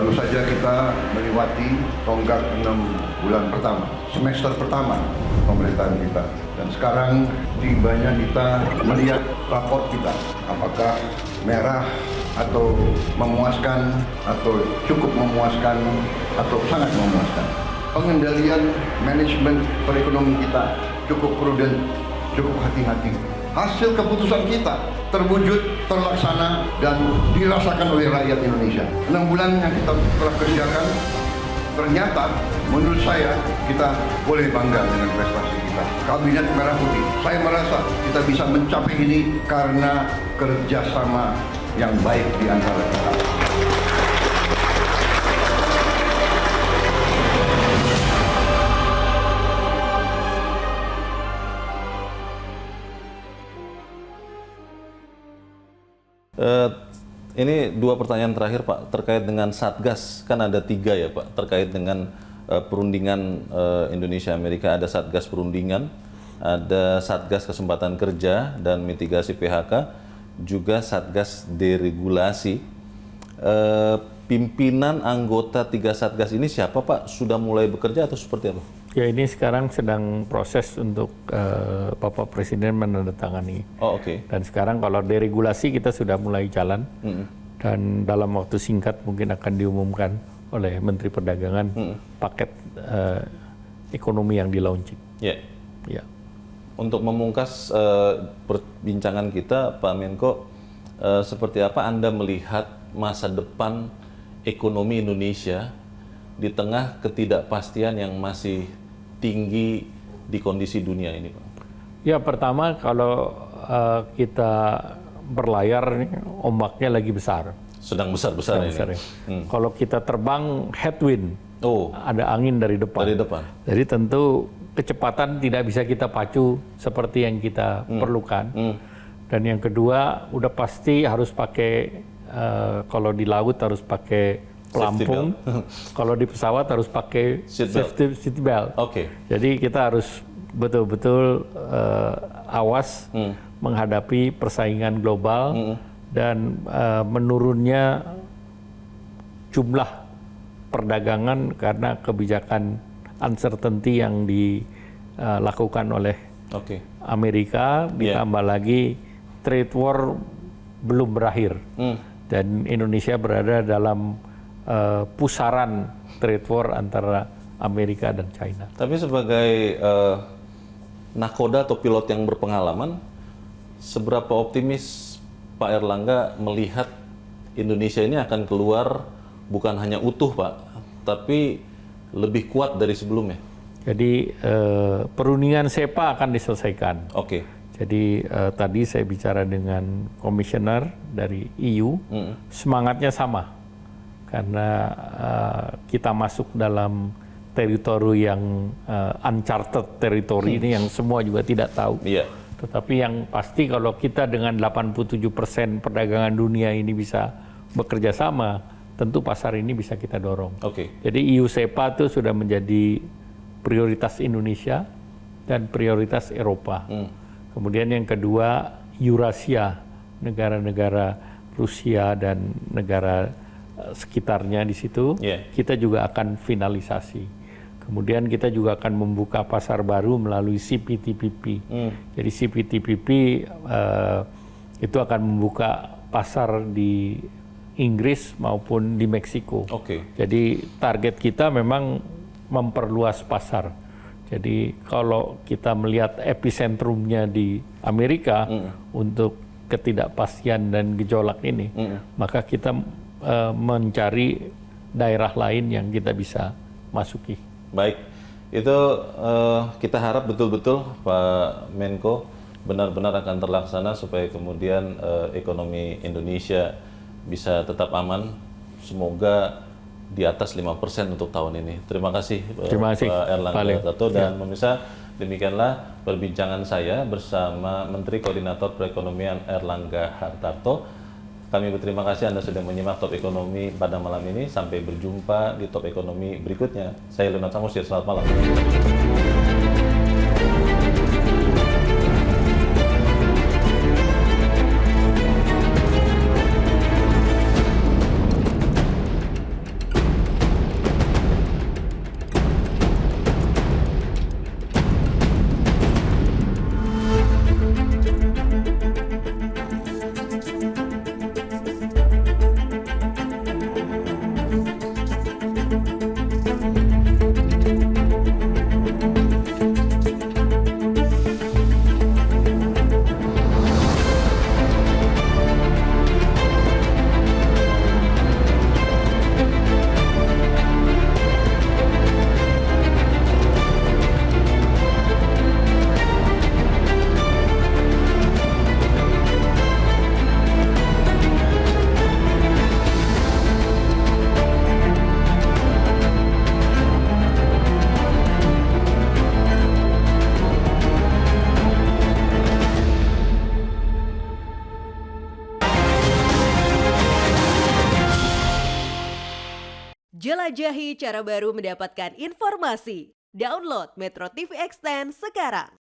Baru saja kita melewati tonggak 6 bulan pertama, semester pertama pemerintahan kita. Dan sekarang tibanya kita melihat raport kita, apakah merah atau memuaskan, atau cukup memuaskan, atau sangat memuaskan. Pengendalian manajemen perekonomian kita cukup prudent, cukup hati-hati. Hasil keputusan kita terwujud, terlaksana, dan dirasakan oleh rakyat Indonesia. 6 bulan yang kita telah kerjakan, ternyata menurut saya kita boleh bangga dengan prestasi kita. Kabinet Merah Putih, saya merasa kita bisa mencapai ini karena kerjasama yang baik di antara kita. Ini 2 pertanyaan terakhir Pak, terkait dengan Satgas, kan ada 3 ya Pak, terkait dengan perundingan Indonesia-Amerika. Ada Satgas perundingan, ada Satgas kesempatan kerja dan mitigasi PHK, juga Satgas deregulasi. Pimpinan anggota 3 Satgas ini siapa Pak? Sudah mulai bekerja atau seperti apa? Ya, ini sekarang sedang proses untuk Bapak Presiden menandatangani. Oh, oke. Dan sekarang kalau deregulasi kita sudah mulai jalan, dan dalam waktu singkat mungkin akan diumumkan oleh Menteri Perdagangan paket ekonomi yang di-launching. Ya. Ya. Untuk memungkas perbincangan kita, Pak Menko, seperti apa Anda melihat masa depan ekonomi Indonesia di tengah ketidakpastian yang masih tinggi di kondisi dunia ini, Pak? Ya, pertama kalau kita berlayar, ombaknya lagi besar. Sedang besar-besar ini. Besar, ya. Kalau kita terbang headwind, ada angin dari depan. Dari depan. Jadi tentu kecepatan tidak bisa kita pacu seperti yang kita perlukan. Dan yang kedua, udah pasti harus pakai, kalau di laut harus pakai pelampung, kalau di pesawat harus pakai seat belt. Oke. Jadi kita harus betul-betul awas menghadapi persaingan global dan menurunnya jumlah perdagangan karena kebijakan uncertainty yang dilakukan oleh Amerika, ditambah lagi trade war belum berakhir dan Indonesia berada dalam pusaran trade war antara Amerika dan China. Tapi sebagai nakoda atau pilot yang berpengalaman, seberapa optimis Pak Erlangga melihat Indonesia ini akan keluar bukan hanya utuh Pak, tapi lebih kuat dari sebelumnya? Jadi perundingan SEPA akan diselesaikan. Oke. Jadi tadi saya bicara dengan komisioner dari EU, semangatnya sama. Karena kita masuk dalam teritori yang uncharted territory ini yang semua juga tidak tahu. Iya. Tetapi yang pasti kalau kita dengan 87% perdagangan dunia ini bisa bekerja sama, tentu pasar ini bisa kita dorong. Jadi EU SEPA itu sudah menjadi prioritas Indonesia dan prioritas Eropa. Kemudian yang kedua, Eurasia, negara-negara Rusia dan negara sekitarnya di situ, kita juga akan finalisasi. Kemudian kita juga akan membuka pasar baru melalui CPTPP. Jadi CPTPP itu akan membuka pasar di Inggris maupun di Meksiko. Jadi target kita memang memperluas pasar. Jadi kalau kita melihat epicentrumnya di Amerika untuk ketidakpastian dan gejolak ini, maka kita mencari daerah lain yang kita bisa masuki. Baik, itu kita harap betul-betul Pak Menko benar-benar akan terlaksana supaya kemudian ekonomi Indonesia bisa tetap aman. Semoga di atas 5% untuk tahun ini. Terima kasih Pak Erlangga Hartarto. Dan pemirsa, demikianlah perbincangan saya bersama Menteri Koordinator Perekonomian Erlangga Hartarto. Kami berterima kasih Anda sudah menyimak Top Ekonomi pada malam ini. Sampai berjumpa di Top Ekonomi berikutnya. Saya Leonard Samosir, selamat malam. Jelajahi cara baru mendapatkan informasi. Download Metro TV Extend sekarang.